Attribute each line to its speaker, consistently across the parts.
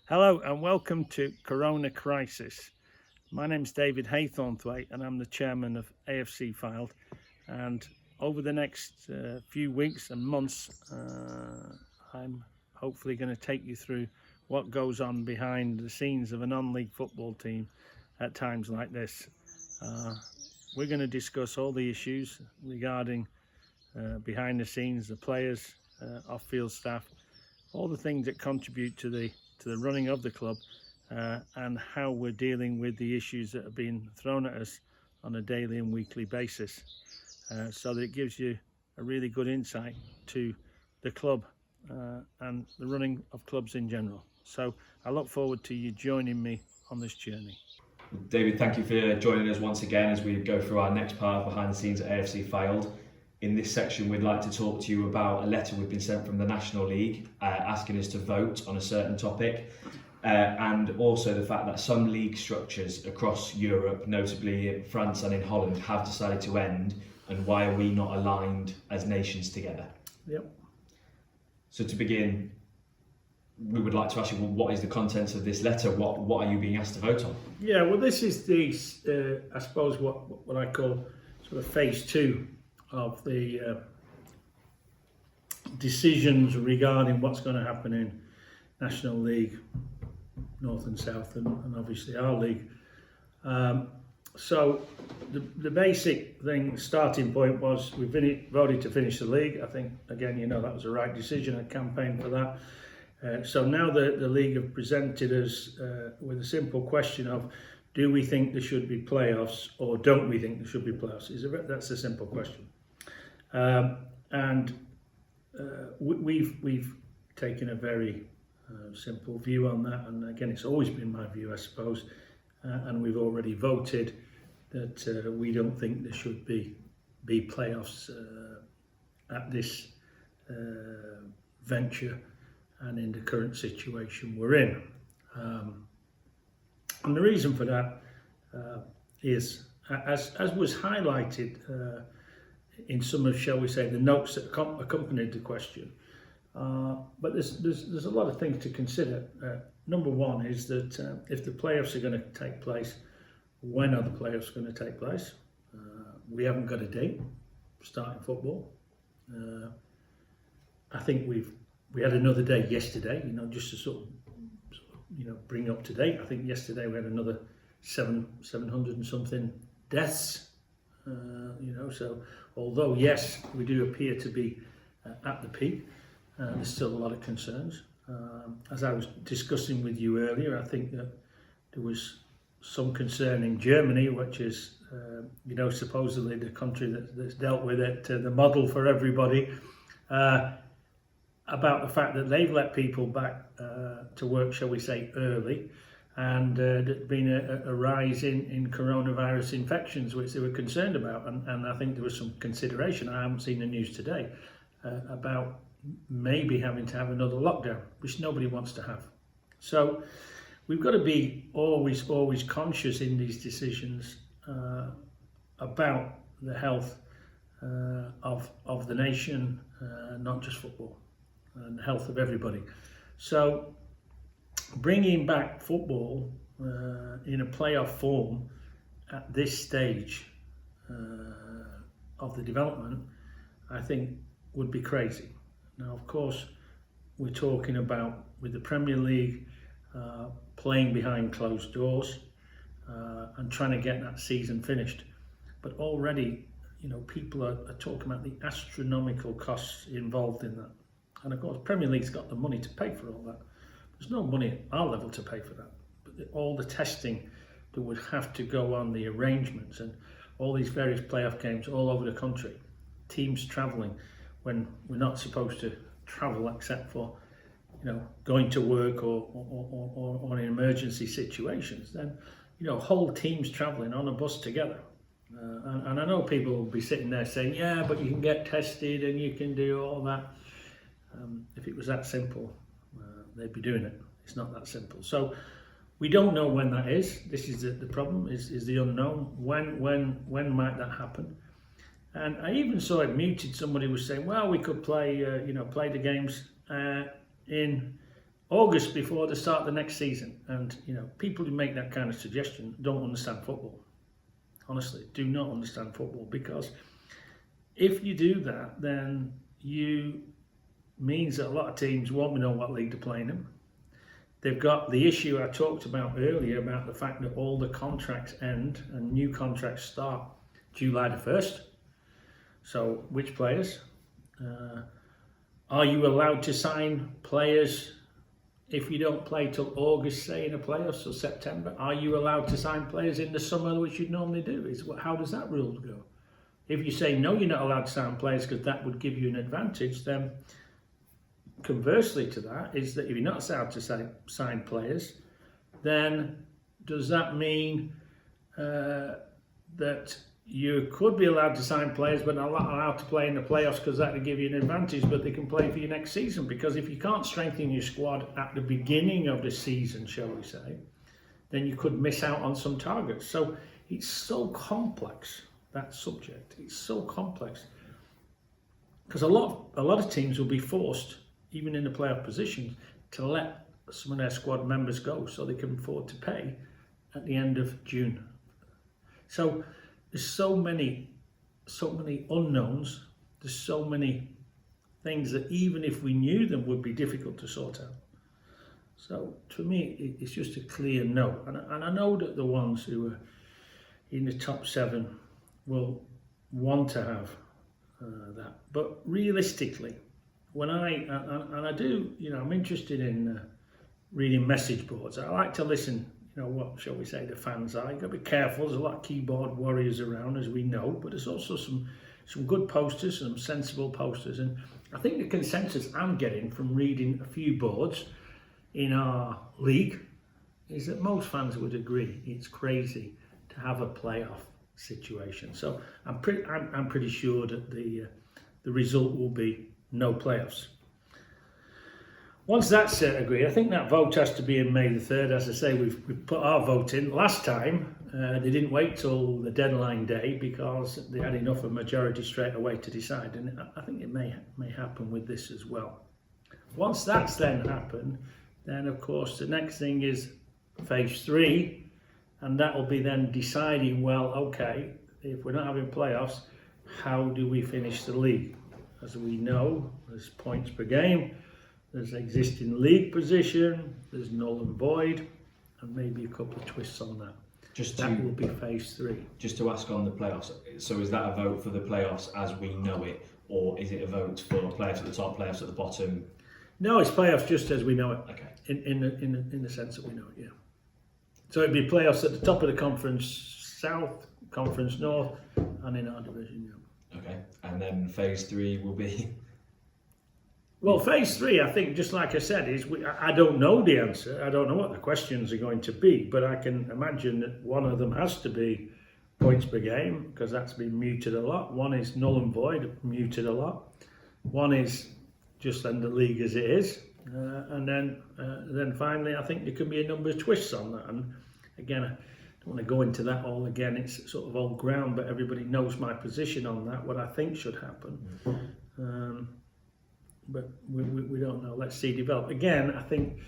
Speaker 1: Hello and welcome to Coronacrisis. My name's David Haythornthwaite and I'm the chairman of AFC Fylde. And over the next few weeks and months, I'm hopefully going to take you through what goes on behind the scenes of a non-league football team at times like this. We're going to discuss all the issues regarding behind the scenes, the players, off-field staff, all the things that contribute to the running of the club, and how we're dealing with the issues that have been thrown at us on a daily and weekly basis, so that it gives you a really good insight to the club and the running of clubs in general. So I look forward to you joining me on this journey.
Speaker 2: David, thank you for joining us once again as we go through our next part of Behind the Scenes at AFC Fylde. In this section, we'd like to talk to you about a letter we've been sent from the National League asking us to vote on a certain topic, and also the fact that some league structures across Europe, notably in France and in Holland, have decided to end, and why are we not aligned as nations together?
Speaker 1: Yep.
Speaker 2: So to begin, we would like to ask you, well, what is the contents of this letter? What are you being asked to vote on?
Speaker 1: Yeah, well, this is the, I suppose, what I call sort of phase two of the decisions regarding what's going to happen in National League, North and South, and obviously our league. So the basic thing, starting point was we voted to finish the league. I think, again, that was the right decision. I campaigned for that. So now the league have presented us with a simple question of, do we think there should be playoffs or don't we think there should be playoffs? That's a simple question. We've taken a very simple view on that, and again, it's always been my view, I suppose, and we've already voted that we don't think there should be playoffs at this venture and in the current situation we're in. And the reason for that is, as was highlighted in some of, shall we say, the notes that accompanied the question, but there's a lot of things to consider. Number one is that if the playoffs are going to take place, when are the playoffs going to take place? We haven't got a date for starting football. I think we had another day yesterday, just to sort of bring up to date. I think yesterday we had another 700 and something deaths. So although yes, we do appear to be at the peak, there's still a lot of concerns. As I was discussing with you earlier, I think that there was some concern in Germany, which is supposedly the country that's dealt with it, the model for everybody, about the fact that they've let people back to work, shall we say, early, and there'd been a rise in coronavirus infections, which they were concerned about, and I think there was some consideration, I haven't seen the news today, about maybe having to have another lockdown, which nobody wants to have. So we've got to be always conscious in these decisions about the health of the nation, not just football, and the health of everybody. So bringing back football in a playoff form at this stage of the development, I think would be crazy. Now, of course, we're talking about, with the Premier League playing behind closed doors and trying to get that season finished. But already, people are talking about the astronomical costs involved in that. And of course, Premier League's got the money to pay for all that. There's no money at our level to pay for that. But all the testing that would have to go on, the arrangements, and all these various playoff games all over the country, teams travelling when we're not supposed to travel except for, going to work or in emergency situations, then, whole teams travelling on a bus together. And I know people will be sitting there saying, yeah, but you can get tested and you can do all that. If it was that simple, they'd be doing it. It's not that simple. So we don't know when that is. This is the problem, is the unknown. When might that happen? And I even saw it muted. Somebody was saying, well, we could play the games in August before the start of the next season. And, people who make that kind of suggestion don't understand football. Honestly, do not understand football, because if you do that, then you means that a lot of teams won't know what league they're playing in. They've got the issue I talked about earlier about the fact that all the contracts end and new contracts start July the 1st. So which players? Are you allowed to sign players if you don't play till August, say in a playoffs, or September? Are you allowed to sign players in the summer, which you'd normally do? How does that rule go? If you say no, you're not allowed to sign players because that would give you an advantage, then conversely to that is that if you're not allowed to sign players, then does that mean that you could be allowed to sign players but not allowed to play in the playoffs because that would give you an advantage, but they can play for you next season? Because if you can't strengthen your squad at the beginning of the season, shall we say, then you could miss out on some targets. So it's so complex, that subject. It's so complex because a lot of teams will be forced, even in the playoff positions, to let some of their squad members go so they can afford to pay at the end of June. So there's so many unknowns. There's so many things that even if we knew them would be difficult to sort out. So to me, it's just a clear no. And I know that the ones who are in the top 7 will want to have that. But realistically, when I do, I'm interested in reading message boards. I like to listen, what shall we say, the fans are. You've got to be careful. There's a lot of keyboard warriors around, as we know, but there's also some good posters, some sensible posters. And I think the consensus I'm getting from reading a few boards in our league is that most fans would agree it's crazy to have a playoff situation. So I'm pretty sure that the result will be no playoffs. Once that's agreed, I think that vote has to be in May the 3rd. As I say, we've put our vote in. Last time, they didn't wait till the deadline day because they had enough of a majority straight away to decide. And I think it may happen with this as well. Once that's then happened, then of course the next thing is phase 3, and that will be then deciding, well, okay, if we're not having playoffs, how do we finish the league? As we know, there's points per game, there's existing league position, there's null and void, and maybe a couple of twists on that. That will be phase 3.
Speaker 2: Just to ask on the playoffs, so is that a vote for the playoffs as we know it, or is it a vote for playoffs at the top, playoffs at the bottom?
Speaker 1: No, it's playoffs just as we know it.
Speaker 2: Okay.
Speaker 1: In the sense that we know it, yeah. So it'd be playoffs at the top of the Conference South, Conference North, and in our division, yeah.
Speaker 2: Okay, and then phase 3 will be?
Speaker 1: Well, phase 3, I think, just like I said, is I don't know the answer. I don't know what the questions are going to be, but I can imagine that one of them has to be points per game, because that's been muted a lot. One is null and void, muted a lot. One is just end the league as it is. And then finally, I think there could be a number of twists on that. And again, I don't want to go into that all again. It's sort of old ground, but everybody knows my position on that, what I think should happen. But we don't know. Let's see develop. Again, I think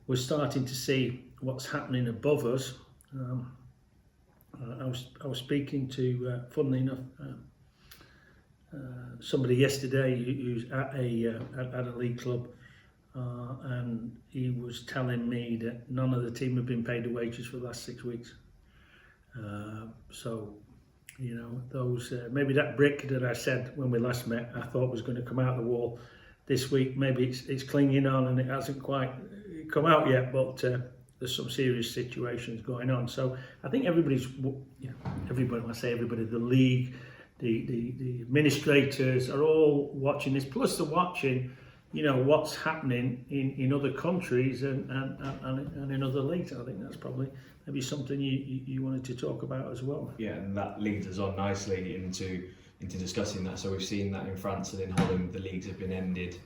Speaker 1: we're starting to see what's happening above us. I was speaking to, funnily enough, somebody yesterday who's at a league club, and he was telling me that none of the team have been paid the wages for the last 6 weeks. So, those maybe that brick that I said when we last met, I thought was going to come out the wall this week. Maybe it's clinging on and it hasn't quite come out yet, but there's some serious situations going on. So I think everybody, when I say everybody, the league, the administrators are all watching this, plus they're watching, what's happening in other countries and in other leagues. I think that's probably maybe something you wanted to talk about as well.
Speaker 2: Yeah, and that leads us on nicely into discussing that. So we've seen that in France and in Holland, the leagues have been ended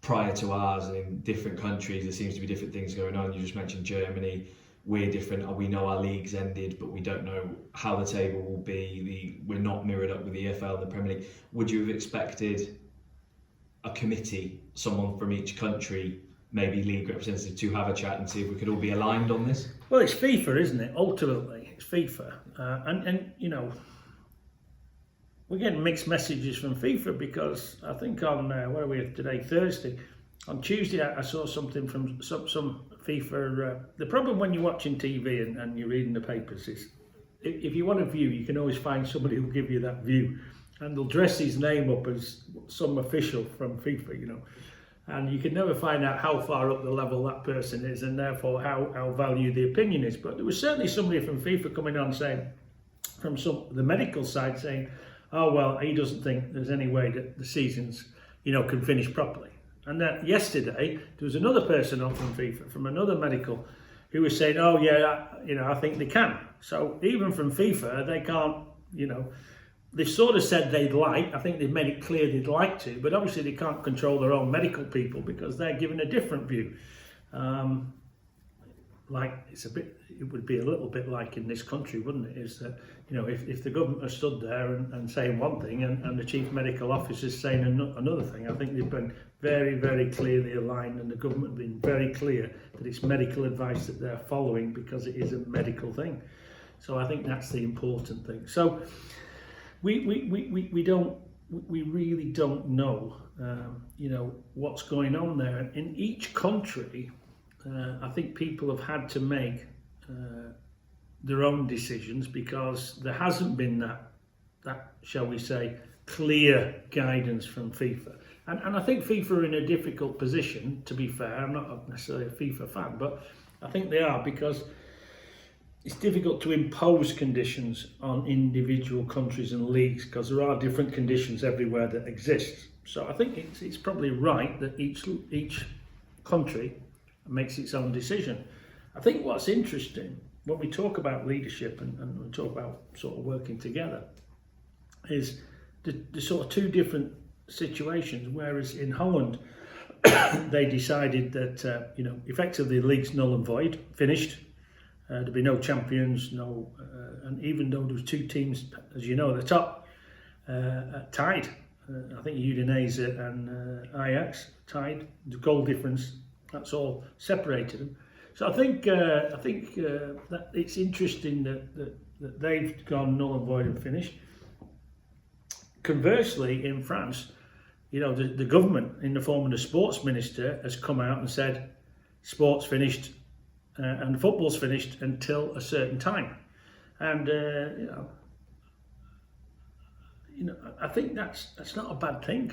Speaker 2: prior to ours, and in different countries there seems to be different things going on. You just mentioned Germany. We're different. We know our league's ended, but we don't know how the table will be. We're not mirrored up with the EFL and the Premier League. Would you have expected a committee, someone from each country, maybe league representative, to have a chat and see if we could all be aligned on this?
Speaker 1: Well, it's FIFA, isn't it? Ultimately, it's FIFA. And you know, we're getting mixed messages from FIFA because I think on, what are we today, Thursday? On Tuesday, I saw something from some FIFA. The problem when you're watching TV and you're reading the papers is, if you want a view, you can always find somebody who'll give you that view. And they'll dress his name up as some official from FIFA, you know. And you can never find out how far up the level that person is and therefore how valued the opinion is. But there was certainly somebody from FIFA coming on saying, from the medical side saying, oh, well, he doesn't think there's any way that the seasons, you know, can finish properly. And then yesterday, there was another person on from FIFA, from another medical, who was saying, oh, yeah, you know, I think they can. So even from FIFA, they can't, you know, they've sort of said they'd like, I think they've made it clear they'd like to, but obviously they can't control their own medical people because they're given a different view. Like it would be a little bit like in this country, wouldn't it? Is that, you know, if the government are stood there and saying one thing and the chief medical officer is saying another thing, I think they've been very, very clearly aligned, and the government have been very clear that it's medical advice that they're following because it is a medical thing. So I think that's the important thing. So we really don't know, you know, what's going on there. In each country, I think people have had to make their own decisions because there hasn't been that shall we say, clear guidance from FIFA. And I think FIFA are in a difficult position, to be fair. I'm not necessarily a FIFA fan, but I think they are, because it's difficult to impose conditions on individual countries and leagues because there are different conditions everywhere that exist. So I think it's probably right that each country makes its own decision. I think what's interesting when we talk about leadership and we talk about sort of working together is the sort of two different situations. Whereas in Holland, they decided that you know, effectively the league's null and void, finished. There'd be no champions, and even though there was two teams, as you know, at the top, tied. I think Udinese and Ajax tied. The goal difference, that's all separated them. So I think that it's interesting that they've gone null and void and finished. Conversely, in France, you know, the government, in the form of the sports minister, has come out and said sports finished and football's finished until a certain time. And you know, I think that's not a bad thing.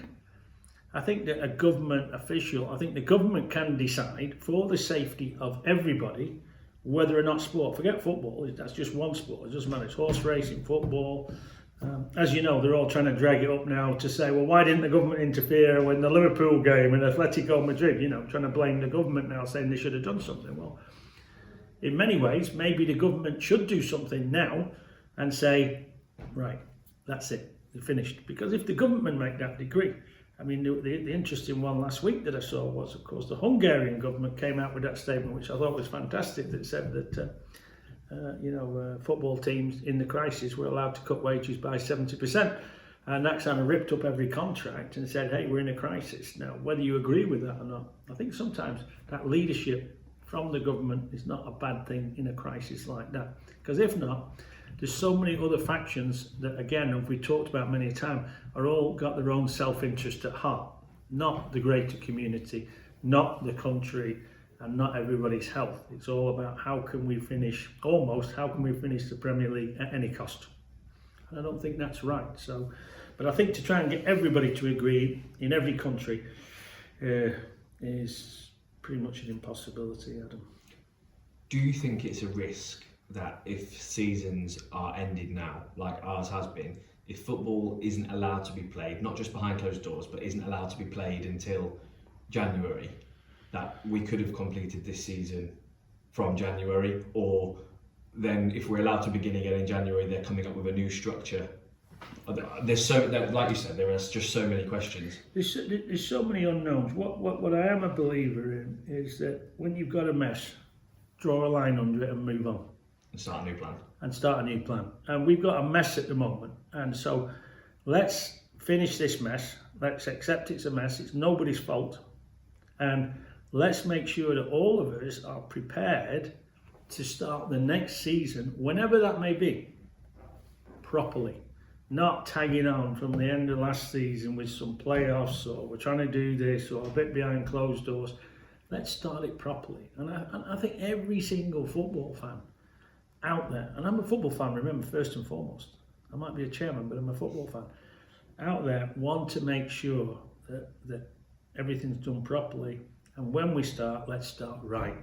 Speaker 1: I think that a government official, I think the government can decide for the safety of everybody whether or not sport, forget football, that's just one sport, it doesn't matter, it's horse racing, football. As you know, they're all trying to drag it up now to say, well, why didn't the government interfere when the Liverpool game and Atletico Madrid, you know, trying to blame the government now, saying they should have done something. Well, in many ways, maybe the government should do something now and say, right, that's it, they're finished. Because if the government make that decree, I mean, the interesting one last week that I saw was, of course, the Hungarian government came out with that statement, which I thought was fantastic, that said that, football teams in the crisis were allowed to cut wages by 70%. And that kind of ripped up every contract and said, hey, we're in a crisis. Now, whether you agree with that or not, I think sometimes that leadership from the government is not a bad thing in a crisis like that. Because if not, there's so many other factions that, again, as we talked about many times, are all got their own self-interest at heart, not the greater community, not the country, and not everybody's health. It's all about how can we finish the Premier League at any cost. And I don't think that's right. So, but I think to try and get everybody to agree in every country is pretty much an impossibility, Adam.
Speaker 2: Do you think it's a risk that if seasons are ended now, like ours has been, if football isn't allowed to be played, not just behind closed doors, but isn't allowed to be played until January, that we could have completed this season from January? Or then if we're allowed to begin again in January, they're coming up with a new structure? There's like you said, there are just so many questions.
Speaker 1: There's so many unknowns. What I am a believer in is that when you've got a mess, draw a line under it and move on.
Speaker 2: And start a new plan.
Speaker 1: And we've got a mess at the moment. And so let's finish this mess. Let's accept it's a mess. It's nobody's fault. And let's make sure that all of us are prepared to start the next season, whenever that may be, properly. Not tagging on from the end of last season with some playoffs, or we're trying to do this, or a bit behind closed doors. Let's start it properly. And I think every single football fan out there, and I'm a football fan, remember, first and foremost. I might be a chairman, but I'm a football fan. Out there want to make sure that everything's done properly. And when we start, let's start right.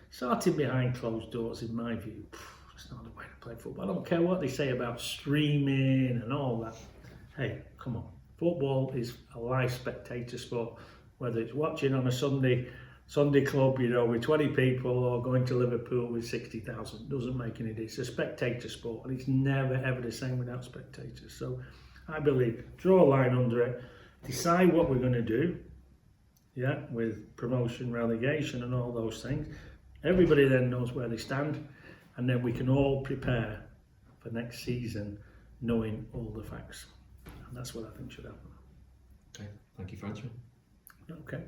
Speaker 1: Starting behind closed doors, in my view, it's not the way to play football. I don't care what they say about streaming and all that. Hey, come on. Football is a live spectator sport. Whether it's watching on a Sunday club, you know, with 20 people, or going to Liverpool with 60,000, doesn't make any difference. It's a spectator sport, and it's never ever the same without spectators. So I believe, draw a line under it, decide what we're going to do, yeah, with promotion, relegation and all those things. Everybody then knows where they stand, and then we can all prepare for next season knowing all the facts. And that's what I think should happen.
Speaker 2: Okay, thank you for answering.
Speaker 1: Okay.